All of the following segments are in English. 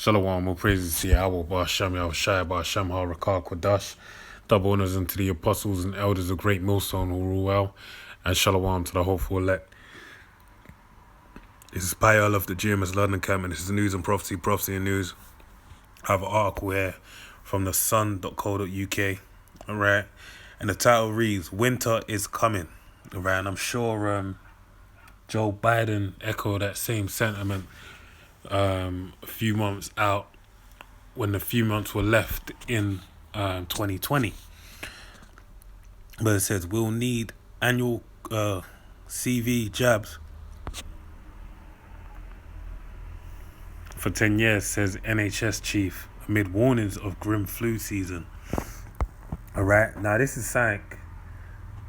Shalom, all praises to Yahweh, Ba'ashem, Yahushai, Ba'ashem, HaRakah, Kodash. Double honors unto the apostles and elders of great millstone who rule well. And shalom to the hopeful elect. This is he4lth, the GMS London camp, and this is news and prophecy and news. I have an article here from the sun.co.uk, alright? And the title reads, Winter is Coming, alright? And I'm sure Joe Biden echoed that same sentiment a few months out when the few months were left in 2020. But it says we'll need annual CV jabs for 10 years, says NHS chief, amid warnings of grim flu season. Alright, now this is something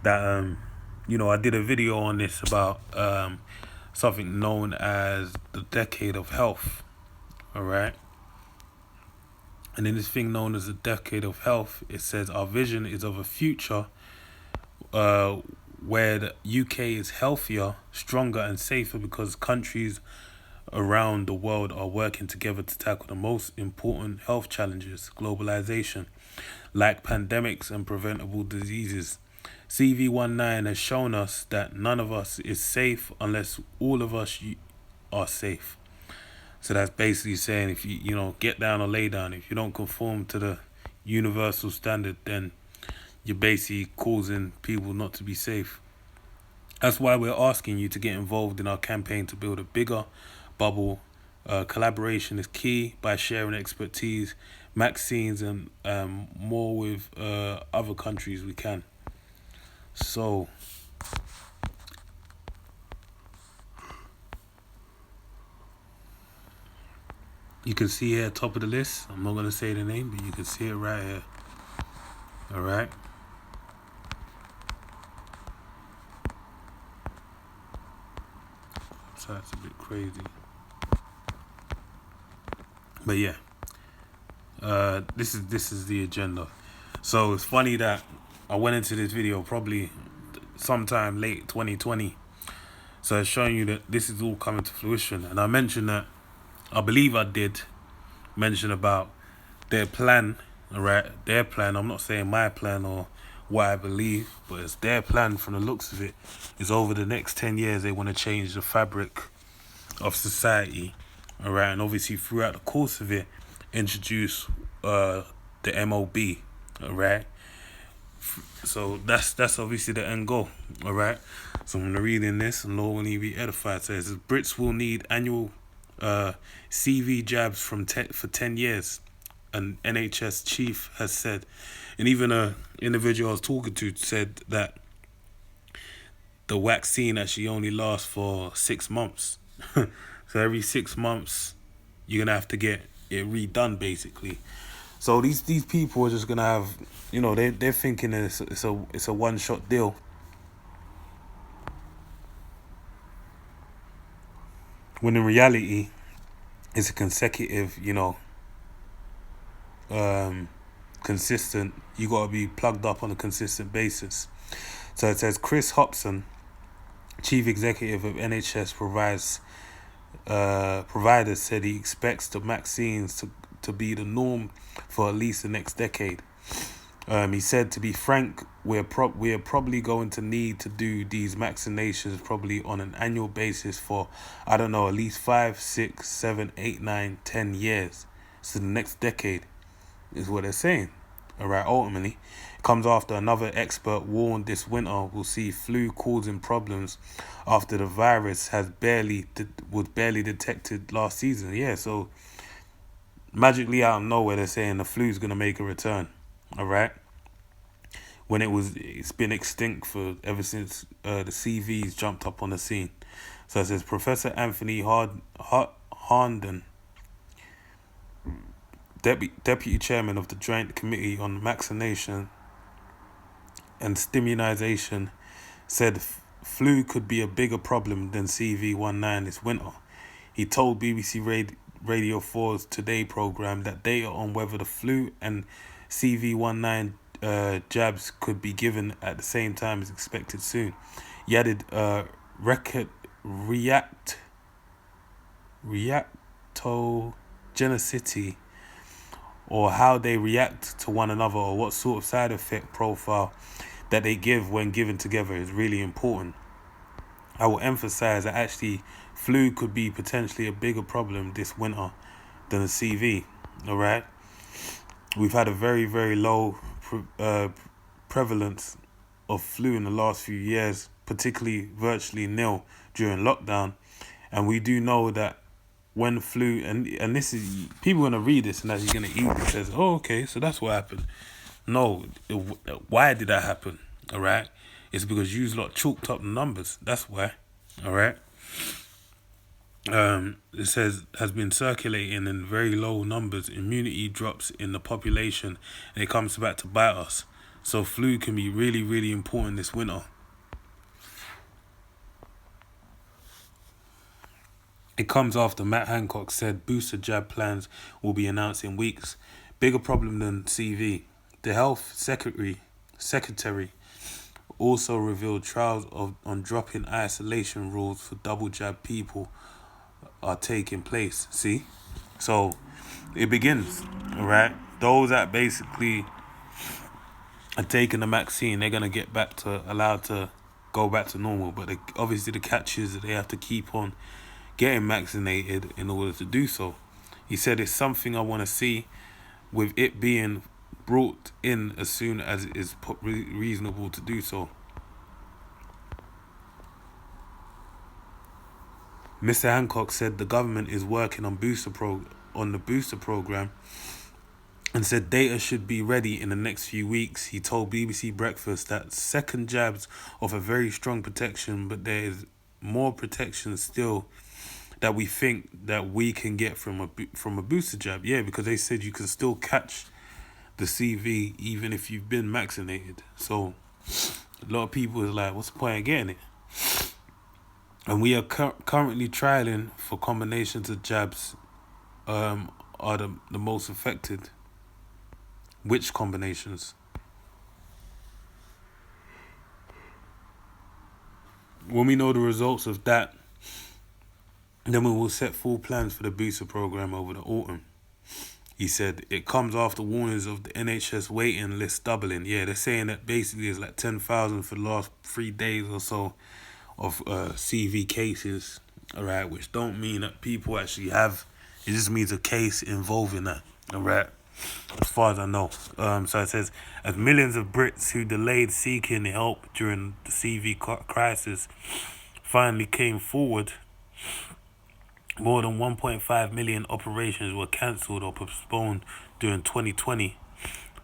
that, I did a video on this about something known as the decade of health. Alright. And in this thing known as the decade of health, it says our vision is of a future where the UK is healthier, stronger and safer because countries around the world are working together to tackle the most important health challenges, globalization, like pandemics and preventable diseases. CV19 has shown us that none of us is safe unless all of us are safe. So that's basically saying if you get down or lay down, if you don't conform to the universal standard, then you're basically causing people not to be safe. That's why we're asking you to get involved in our campaign to build a bigger bubble. Collaboration is key by sharing expertise, vaccines, and more with other countries we can. So you can see here top of the list. I'm not going to say the name, but you can see it right here. All right. So that's a bit crazy. But yeah, this is the agenda. So it's funny that I went into this video probably sometime late 2020. So it's showing you that this is all coming to fruition. And I mentioned that, I believe I did mention about their plan, all right? Their plan, I'm not saying my plan or what I believe, but it's their plan from the looks of it, is over the next 10 years they want to change the fabric of society, all right? And obviously throughout the course of it, introduce the MOB, all right? So that's obviously the end goal, all right? So I'm going to read in this, and Lord will need be edified. It says, Brits will need annual CV jabs for 10 years, an NHS chief has said. And even a individual I was talking to said that the vaccine actually only lasts for 6 months. So every 6 months, you're going to have to get it redone, basically. So these people are just going to have, they're thinking it's a one-shot deal. When in reality, it's a consecutive, consistent, you got to be plugged up on a consistent basis. So it says Chris Hobson, chief executive of NHS providers, said he expects the vaccines to be the norm for at least the next decade. He said, to be frank, we're probably going to need to do these vaccinations probably on an annual basis for, I don't know, at least 5, 6, 7, 8, 9, 10 years. So the next decade is what they're saying. All right, ultimately, it comes after another expert warned this winter we'll see flu causing problems after the virus was barely detected last season. Yeah, so magically out of nowhere, they're saying the flu's going to make a return. All right, when it's been extinct for ever since the CVs jumped up on the scene. So it says Professor Anthony Harnden, deputy chairman of the Joint Committee on Vaccination and Immunization, said flu could be a bigger problem than CV19 this winter. He told BBC Radio 4's Today programme that data on whether the flu and CV19 jabs could be given at the same time is expected soon. He added, reacto genicity or how they react to one another or what sort of side effect profile that they give when given together is really important. I will emphasize that actually flu could be potentially a bigger problem this winter than the CV. All right, we've had a very, very low prevalence of flu in the last few years, particularly virtually nil during lockdown. And we do know that when flu, and this is, people are going to read this and as you're going to eat it says, oh, okay, so that's what happened. No, why did that happen? All right, it's because you lot chalked up the numbers. That's why. All right. It says has been circulating in very low numbers. Immunity drops in the population, and it comes back to bite us. So flu can be really, really important this winter. It comes after Matt Hancock said booster jab plans will be announced in weeks. Bigger problem than CV. The health secretary also revealed trials on dropping isolation rules for double jab people are taking place. See? So it begins, all right? Those that basically are taking the vaccine, they're going to get back to allowed to go back to normal. But obviously the catch is that they have to keep on getting vaccinated in order to do so. He said it's something I want to see with it being brought in as soon as it is reasonable to do so. Mr. Hancock said the government is working on the booster program and said data should be ready in the next few weeks. He told BBC Breakfast that second jabs offer very strong protection, but there is more protection still that we think that we can get from a booster jab. Yeah, because they said you can still catch the CV even if you've been vaccinated. So a lot of people is like, what's the point of getting it? And we are currently trialing for combinations of jabs are the most affected. Which combinations? When we know the results of that, then we will set full plans for the booster program over the autumn. He said it comes after warnings of the NHS waiting list doubling. Yeah, they're saying that basically it's like 10,000 for the last 3 days or so of CV cases, all right, which don't mean that people actually have. It just means a case involving that, all right, as far as I know. So it says, as millions of Brits who delayed seeking help during the CV crisis finally came forward, more than 1.5 million operations were cancelled or postponed during 2020,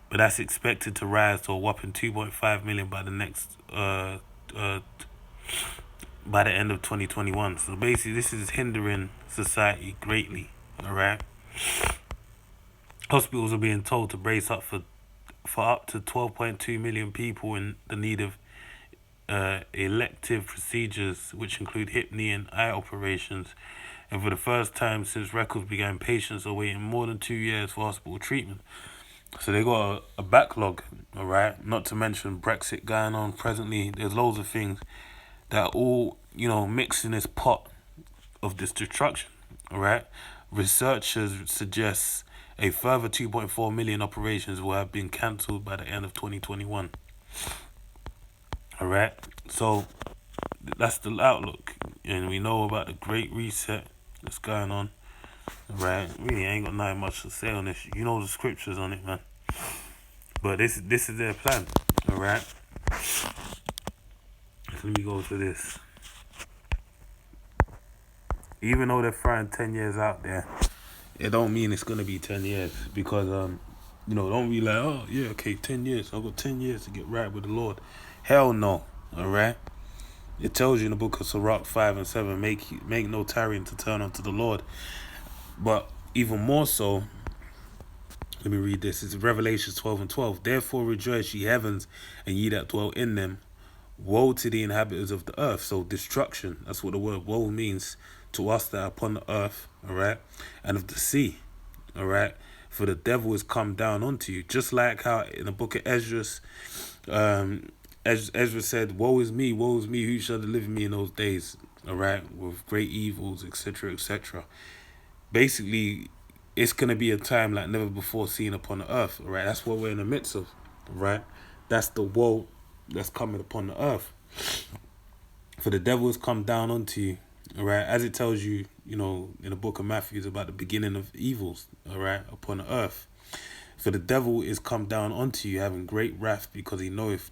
but that's expected to rise to a whopping 2.5 million by the end of 2021. So basically, this is hindering society greatly. All right. Hospitals are being told to brace up for up to 12.2 million people in the need of elective procedures, which include hip, knee, and eye operations. And for the first time since records began, patients are waiting more than 2 years for hospital treatment. So they got a backlog, all right? Not to mention Brexit going on presently. There's loads of things that are all, mix in this pot of this destruction, all right? Researchers suggest a further 2.4 million operations will have been cancelled by the end of 2021. All right? So that's the outlook. And we know about the Great Reset that's going on. Right, really ain't got nothing much to say on this. You know the scriptures on it, man. But this is their plan. Alright. Let me go to this. Even though they're throwing 10 years out there, it don't mean it's gonna be 10 years. Because don't be like, oh yeah, okay, 10 years. I've got 10 years to get right with the Lord. Hell no. Alright. It tells you in the book of Sirach 5 and 7, make no tarrying to turn unto the Lord. But even more so, let me read this. It's Revelation 12 and 12. Therefore rejoice, ye heavens, and ye that dwell in them. Woe to the inhabitants of the earth. So destruction. That's what the word woe means to us that are upon the earth. All right. And of the sea. All right. For the devil is come down unto you. Just like how in the book of Ezra, Ezra said, woe is me, who shall deliver me in those days? All right. With great evils, etc., etc. Basically, it's gonna be a time like never before seen upon the earth. Right, that's what we're in the midst of. Right, that's the woe that's coming upon the earth. For the devil has come down onto you. All right, as it tells you, in the book of Matthew, is about the beginning of evils. All right, upon the earth. For the devil is come down onto you, having great wrath, because he knoweth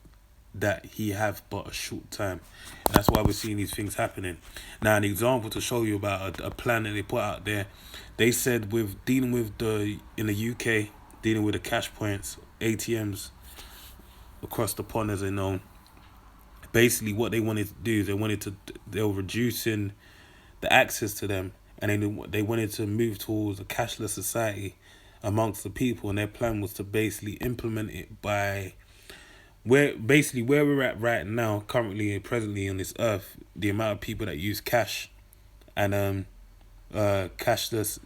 that he have but a short time. And that's why we're seeing these things happening. Now, an example to show you about a plan that they put out there, they said with dealing with in the UK, dealing with the cash points, ATMs across the pond, as they know. Basically, what they wanted to do is they were reducing the access to them, and they wanted to move towards a cashless society amongst the people, and their plan was to basically implement it by where we're at right now, currently and presently on this earth. The amount of people that use cash and cashless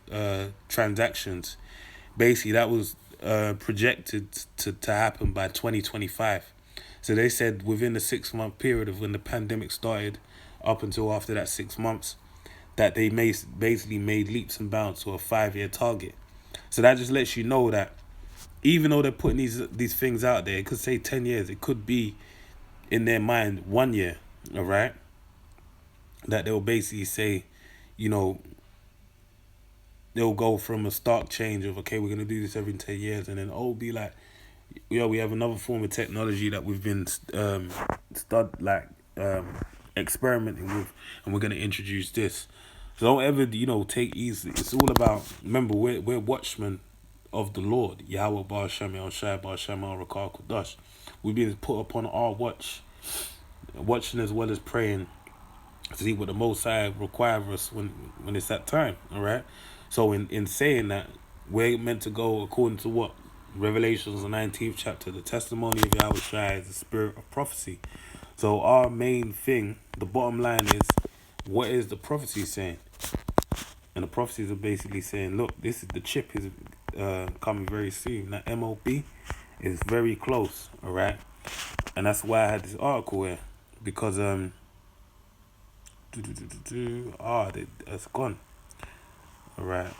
transactions, basically that was projected to happen by 2025. So they said within the 6 month period of when the pandemic started, up until after that 6 months, that they basically made leaps and bounds to a 5-year target. So that just lets you know that even though they're putting these things out there, it could say 10 years, it could be in their mind 1 year, all right? That they'll basically say, they'll go from a stark change of, okay, we're going to do this every 10 years, and then, be like, we have another form of technology that we've been experimenting with, and we're going to introduce this. So don't ever, take easy. It's all about, remember, we're watchmen of the Lord. Yahweh Bar Shem El Shai Bar Shem El Rakar Kudash. We've been put upon our watching as well as praying to see what the Most High requires of us when it's that time, all right? So in saying that, we're meant to go according to what? Revelations, the 19th chapter, the testimony of Yahweh Shai is the spirit of prophecy. So our main thing, the bottom line is, what is the prophecy saying? And the prophecies are basically saying, look, the chip is coming very soon. That MOB is very close, all right? And that's why I had this article here, because it's gone. All right.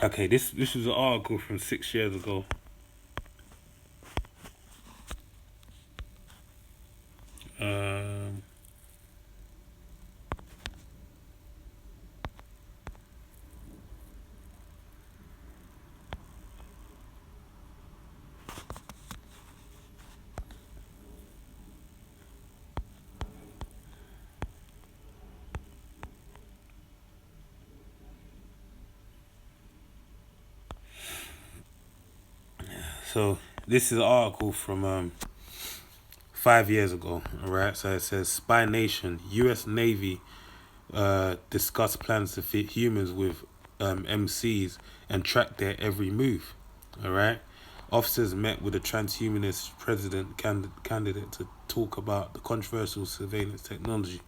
Okay, this is an article from 6 years ago. So this is an article from 5 years ago, all right? So it says, Spy Nation, U.S. Navy discuss plans to fit humans with MCs and track their every move, all right? Officers met with a transhumanist president candidate to talk about the controversial surveillance technology.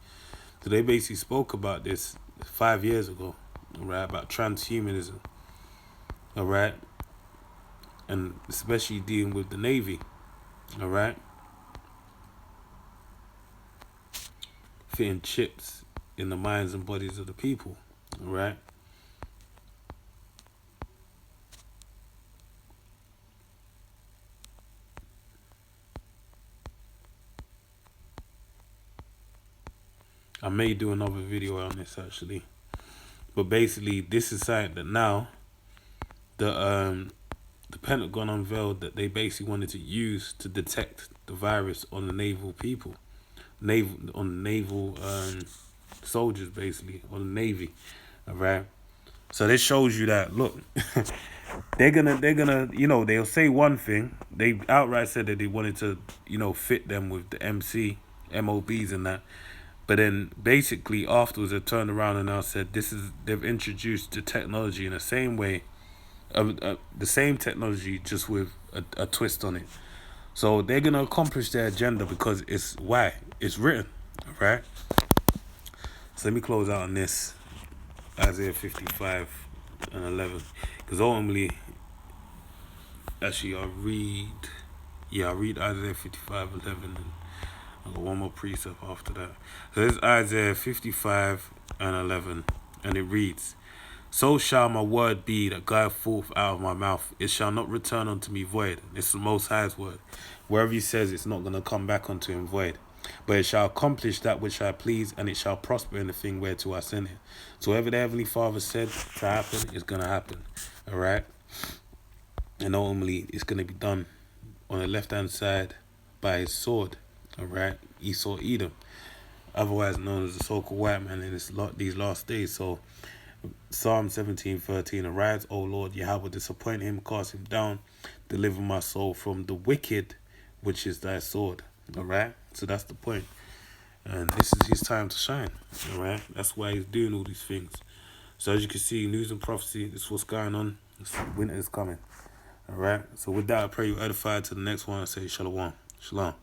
So they basically spoke about this 5 years ago, all right, about transhumanism, all right? And especially dealing with the Navy, all right? Fitting chips in the minds and bodies of the people, all right? I may do another video on this actually, but basically this is something that now the Pentagon unveiled that they basically wanted to use to detect the virus on the naval people, naval soldiers, basically, on the Navy, all right? So this shows you that, look, they're gonna, they'll say one thing. They outright said that they wanted to, fit them with the MOBs and that. But then basically afterwards they turned around and now said they've introduced the technology in the same way, the same technology, just with a twist on it. So they're gonna accomplish their agenda because it's written, right? So let me close out on this, Isaiah 55 and 11, because ultimately, actually I'll read Isaiah 55:11, I got one more precept after that. So this is Isaiah 55 and 11, and it reads, "So shall my word be that goeth forth out of my mouth. It shall not return unto me void." It's the Most High's word. Wherever he says, it's not going to come back unto him void. But it shall accomplish that which I please, and it shall prosper in the thing whereto I send it. So whatever the Heavenly Father said to happen, is going to happen. Alright? And ultimately, it's going to be done on the left-hand side by his sword. Alright? Esau Edom. Otherwise known as the so-called white man in these last days. So Psalm 17:13, "Arise, O Lord, Yahweh, disappoint him, cast him down, deliver my soul from the wicked, which is thy sword." Alright? So that's the point. And this is his time to shine. Alright? That's why he's doing all these things. So as you can see, news and prophecy, this is what's going on. Winter is coming. Alright? So with that, I pray you edified to the next one. I say shalom. Shalom.